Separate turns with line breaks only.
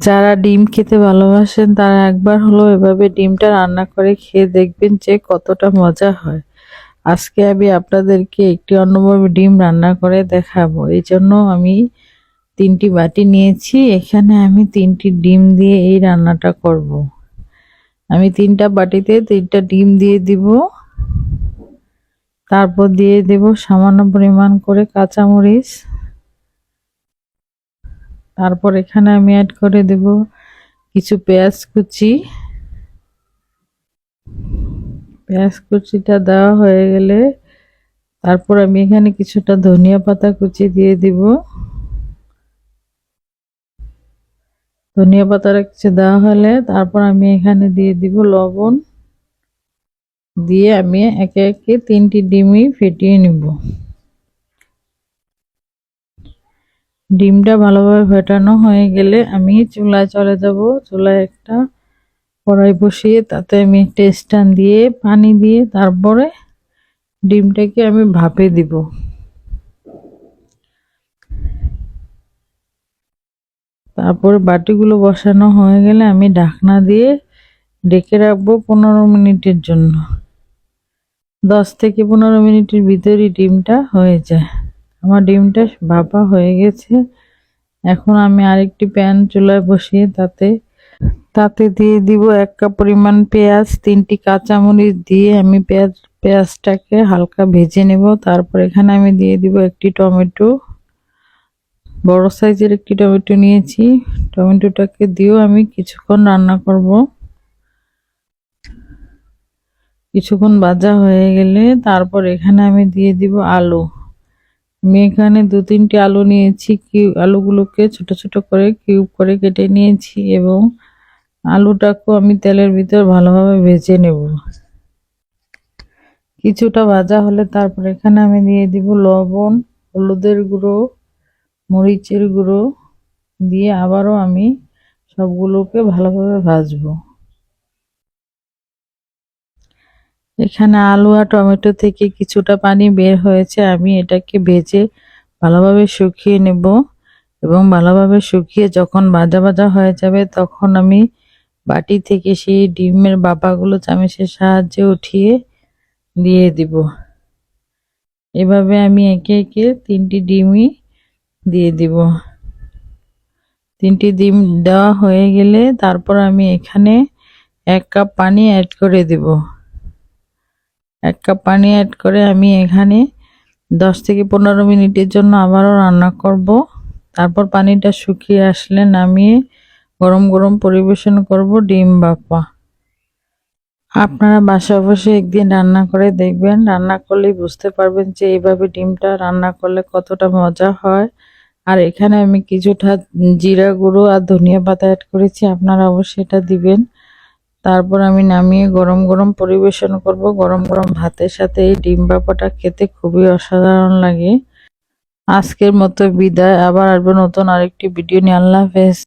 যারা ডিম খেতে ভালোবাসেন তারা একবার হলো এভাবে ডিমটা রান্না করে খেয়ে দেখবেন যে কতটা মজা হয়। আজকে আমি আপনাদেরকে একটি অন্যভাবে ডিম রান্না করে দেখাবো। এই জন্য আমি 3টি বাটি নিয়েছি। এখানে আমি 3টি ডিম দিয়ে এই রান্নাটা করব। আমি 3টা বাটিতে 3টা ডিম দিয়ে দিব। তারপর দিয়ে দেব সামান্য পরিমাণ করে কাঁচামরিচ। তারপর এখানে আমি অ্যাড করে দেব কিছু পেঁয়াজ কুচি। পেঁয়াজ কুচিটা দেওয়া হয়ে গেলে তারপর আমি এখানে কিছুটা ধনিয়া পাতা কুচি দিয়ে দিব। ধনিয়া পাতাটা কিছু দেওয়া হলে তারপর আমি এখানে দিয়ে দিব লবণ। দিয়ে আমি একে একে 3টি ডিমই ফেটিয়ে নিব। ডিমটা ভালোভাবে ফেটানো হয়ে গেলে আমি চুলায় চলে যাব। চুলায় একটা কড়াই বসিয়ে তাতে আমি একটা স্ট্যান্ড দিয়ে পানি দিয়ে তারপরে ডিমটাকে আমি ভাপে দিব। তারপরে বাটিগুলো বসানো হয়ে গেলে আমি ঢাকনা দিয়ে ঢেকে রাখবো 15 মিনিটের জন্য। 10 থেকে 15 মিনিটের ভিতরই ডিমটা হয়ে যায়। আমার ডিমটা ভাপা হয়ে গেছে। এখন আমি আরেকটি প্যান চুলায় বসিয়ে তাতে দিয়ে দিব 1 কাপ পরিমাণ পেঁয়াজ, 3টি কাঁচামরিচ দিয়ে আমি পেঁয়াজটাকে হালকা ভেজে নেব। তারপর এখানে আমি দিয়ে দিব একটি টমেটো, বড় সাইজের একটি টমেটো নিয়েছি। টমেটোটাকে দিয়েও আমি কিছুক্ষণ রান্না করব। কিছুক্ষণ ভাজা হয়ে গেলে তারপর এখানে আমি দিয়ে দিব আলু। আমি এখানে 2-3টি আলু নিয়েছি। আলুগুলোকে ছোট ছোট করে কিউব করে কেটে নিয়েছি এবং আলুটাকেও আমি তেলের ভিতর ভালোভাবে ভেজে নেব। কিছুটা ভাজা হলে তারপর এখানে আমি দিয়ে দিব লবণ, হলুদের গুঁড়ো, মরিচের গুঁড়ো দিয়ে আবারও আমি সবগুলোকে ভালোভাবে ভাজবো। এখানে আলু আর টমেটো থেকে কিছুটা পানি বের হয়েছে। আমি এটাকে ভেজে ভালোভাবে শুকিয়ে নেব এবং ভালোভাবে শুকিয়ে যখন ভাজা ভাজা হয়ে যাবে তখন আমি বাটি থেকে সেই ডিমের বাপাগুলো চামচের সাহায্যে উঠিয়ে দিয়ে দিব। এভাবে আমি একে একে 3টি ডিমই দিয়ে দিব। 3টি ডিম দেওয়া হয়ে গেলে তারপর আমি এখানে 1 কাপ পানি অ্যাড করে দেব। 1 কাপ পানি অ্যাড করে আমি এখানে 10 থেকে 15 মিনিটের জন্য আবারও রান্না করব। তারপর পানিটা শুকিয়ে আসলে নামিয়ে গরম গরম পরিবেশন করব ডিম ভাপা। আপনারা বাসায় বসে একদিন রান্না করে দেখবেন। রান্না করলেই বুঝতে পারবেন যে এইভাবে ডিমটা রান্না করলে কতটা মজা হয়। আর এখানে আমি কিছুটা জিরা গুঁড়ো আর ধনিয়া পাতা অ্যাড করেছি, আপনারা অবশ্যই এটা দিবেন। তারপর আমি নামিয়ে গরম গরম পরিবেশন করব। গরম গরম ভাতের সাথে এই ডিম ভাপাটা খেতে খুবই অসাধারণ লাগে। আজকের মতো বিদায়, আবার আসবো নতুন আরেকটি ভিডিও নিয়ে। আল্লাহ হাফেজ।